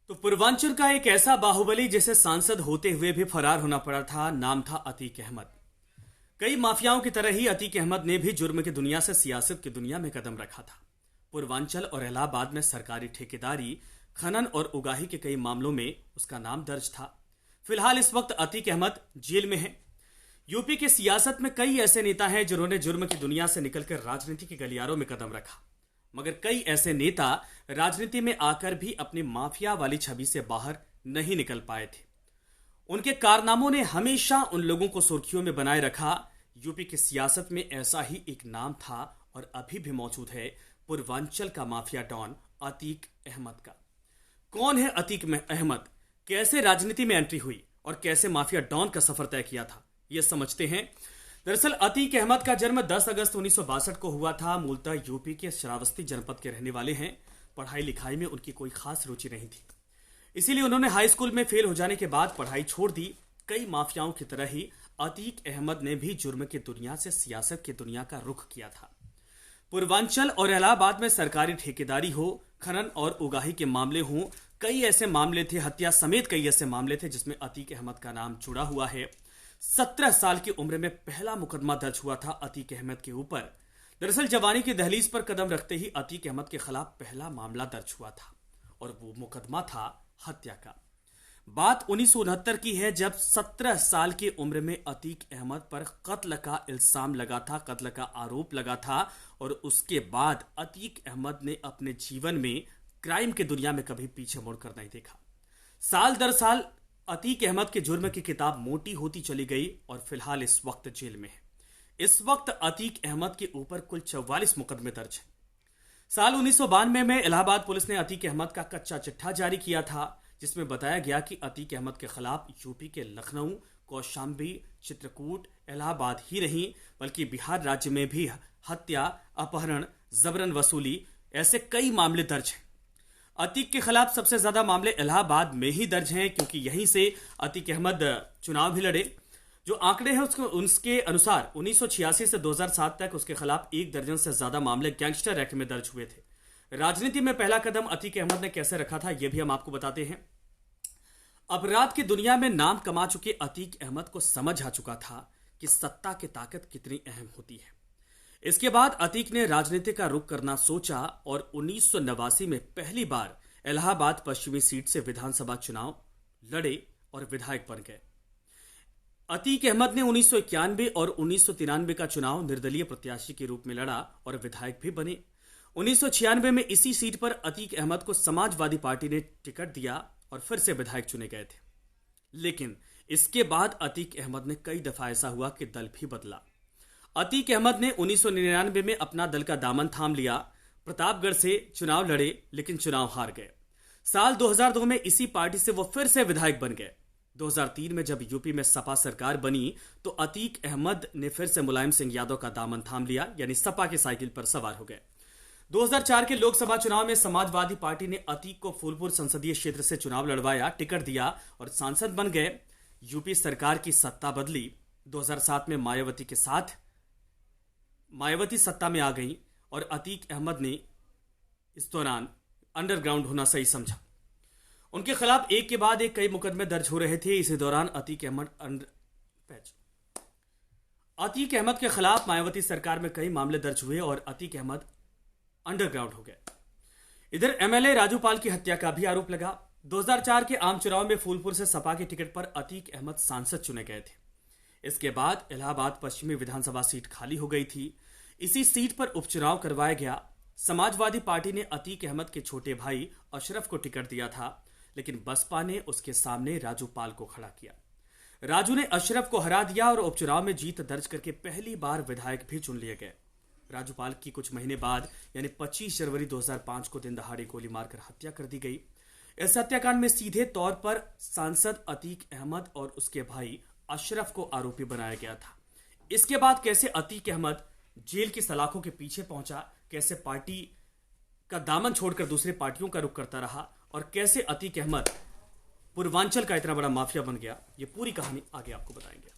तो पूर्वांचल का एक ऐसा बाहुबली जिसे सांसद होते हुए भी फरार होना पड़ा था, नाम था अतीक अहमद। कई माफियाओं की तरह ही अतीक अहमद ने भी जुर्म की दुनिया से सियासत की दुनिया में कदम रखा था। पूर्वांचल और इलाहाबाद में सरकारी ठेकेदारी, खनन और उगाही के कई मामलों में उसका नाम दर्ज था। फिलहाल इस वक्त अतीक अहमद जेल में है। यूपी की सियासत में कई ऐसे नेता हैं जिन्होंने जुर्म की दुनिया से निकलकर राजनीति के गलियारों में कदम रखा, मगर कई ऐसे नेता राजनीति में आकर भी अपनी माफिया वाली छवि से बाहर नहीं निकल पाए थे। उनके कारनामों ने हमेशा उन लोगों को सुर्खियों में बनाए रखा। यूपी की सियासत में ऐसा ही एक नाम था और अभी भी मौजूद है, पूर्वांचल का माफिया डॉन अतीक अहमद का। कौन है अतीक अहमद, कैसे राजनीति में एंट्री हुई और कैसे माफिया डॉन का सफर तय किया था, यह समझते हैं। दरअसल अतीक अहमद का जन्म 10 अगस्त 1962 को हुआ था। मूलतः यूपी के श्रावस्ती जनपद के रहने वाले हैं। पढ़ाई लिखाई में उनकी कोई खास रुचि नहीं थी, इसीलिए उन्होंने हाई स्कूल में फेल हो जाने के बाद पढ़ाई छोड़ दी। कई माफियाओं की तरह ही अतीक अहमद ने भी जुर्म की दुनिया से सियासत की दुनिया का रुख किया था। पूर्वांचल और इलाहाबाद में सरकारी ठेकेदारी हो, खनन और उगाही के मामले हों, कई ऐसे मामले थे, हत्या समेत कई ऐसे मामले थे जिसमें अतीक अहमद का नाम जुड़ा हुआ है। 17 साल की उम्र में पहला मुकदमा दर्ज हुआ था अतीक अहमद के ऊपर। दरअसल जवानी की दहलीज पर कदम रखते ही अतीक अहमद के खिलाफ पहला मामला दर्ज हुआ था और वो मुकदमा था हत्या का। बात 1969 की है, जब 17 साल की उम्र में अतीक अहमद पर कत्ल का इल्जाम लगा था, कत्ल का आरोप लगा था। और उसके बाद अतीक अहमद ने अपने जीवन में क्राइम की दुनिया में कभी पीछे मुड़कर नहीं देखा। साल दर साल अतीक अहमद के जुर्म की किताब मोटी होती चली गई और फिलहाल इस वक्त जेल में है। इस वक्त अतीक अहमद के ऊपर कुल 44 मुकदमे दर्ज हैं। साल 1992 में इलाहाबाद पुलिस ने अतीक अहमद का कच्चा चिट्ठा जारी किया था, जिसमें बताया गया कि अतीक अहमद के खिलाफ यूपी के लखनऊ, कौशाम्बी, चित्रकूट, इलाहाबाद ही नहीं बल्कि बिहार राज्य में भी हत्या, अपहरण, जबरन वसूली ऐसे कई मामले दर्ज हैं। अतीक के खिलाफ सबसे ज्यादा मामले इलाहाबाद में ही दर्ज हैं, क्योंकि यहीं से अतीक अहमद चुनाव भी लड़े। जो आंकड़े हैं उसके अनुसार 1986 से 2007 तक उसके खिलाफ 1 दर्जन से ज्यादा मामले गैंगस्टर एक्ट में दर्ज हुए थे। राजनीति में पहला कदम अतीक अहमद ने कैसे रखा था, यह भी हम आपको बताते हैं। अपराध की दुनिया में नाम कमा चुके अतीक अहमद को समझ आ चुका था कि सत्ता की ताकत कितनी अहम होती है। इसके बाद अतीक ने राजनीति का रुख करना सोचा और 1989 में पहली बार इलाहाबाद पश्चिमी सीट से विधानसभा चुनाव लड़े और विधायक बन गए। अतीक अहमद ने 1991 और 1993 का चुनाव निर्दलीय प्रत्याशी के रूप में लड़ा और विधायक भी बने। 1996 में इसी सीट पर अतीक अहमद को समाजवादी पार्टी ने टिकट दिया और फिर से विधायक चुने गए थे। लेकिन इसके बाद अतीक अहमद ने कई दफा ऐसा हुआ कि दल भी बदला। अतीक अहमद ने 1999 में अपना दल का दामन थाम लिया। प्रतापगढ़ से चुनाव लड़े लेकिन चुनाव हार गए। साल 2002 में इसी पार्टी से वो फिर से विधायक बन गए। 2003 में जब यूपी में सपा सरकार बनी तो अतीक अहमद ने फिर से मुलायम सिंह यादव का दामन थाम लिया, यानी सपा की साइकिल पर सवार हो गए। 2004 के लोकसभा चुनाव में समाजवादी पार्टी ने अतीक को फूलपुर संसदीय क्षेत्र से चुनाव लड़वाया, टिकट दिया और सांसद बन गए। यूपी सरकार की सत्ता बदली। 2007 में मायावती सत्ता में आ गई और अतीक अहमद ने इस दौरान अंडरग्राउंड होना सही समझा। उनके खिलाफ एक के बाद एक कई मुकदमे दर्ज हो रहे थे। इसी दौरान अतीक अहमद के खिलाफ मायावती सरकार में कई मामले दर्ज हुए और अतीक अहमद अंडरग्राउंड हो गए। इधर एमएलए राजू पाल की हत्या का भी आरोप लगा। 2004 के आम चुनाव में फूलपुर से सपा के टिकट पर अतीक अहमद सांसद चुने गए थे। इसके बाद इलाहाबाद पश्चिमी विधानसभा सीट खाली हो गई थी। इसी सीट पर उपचुनाव करवाया गया। समाजवादी पार्टी ने अतीक अहमद के छोटे भाई अशरफ को टिकट दिया था, लेकिन बसपा ने उसके सामने राजू पाल को खड़ा किया। राजू ने अशरफ को हरा दिया और उपचुनाव में जीत दर्ज करके पहली बार विधायक भी चुन लिए गए। राजूपाल की कुछ महीने बाद यानी 25 जनवरी 2005 को दिन दहाड़े गोली मारकर हत्या कर दी गई। इस हत्याकांड में सीधे तौर पर सांसद अतीक अहमद और उसके भाई अशरफ को आरोपी बनाया गया था। इसके बाद कैसे अतीक अहमद जेल की सलाखों के पीछे पहुंचा, कैसे पार्टी का दामन छोड़कर दूसरे पार्टियों का रुख करता रहा और कैसे अतीक अहमद पूर्वांचल का इतना बड़ा माफिया बन गया, ये पूरी कहानी आगे आपको बताएंगे।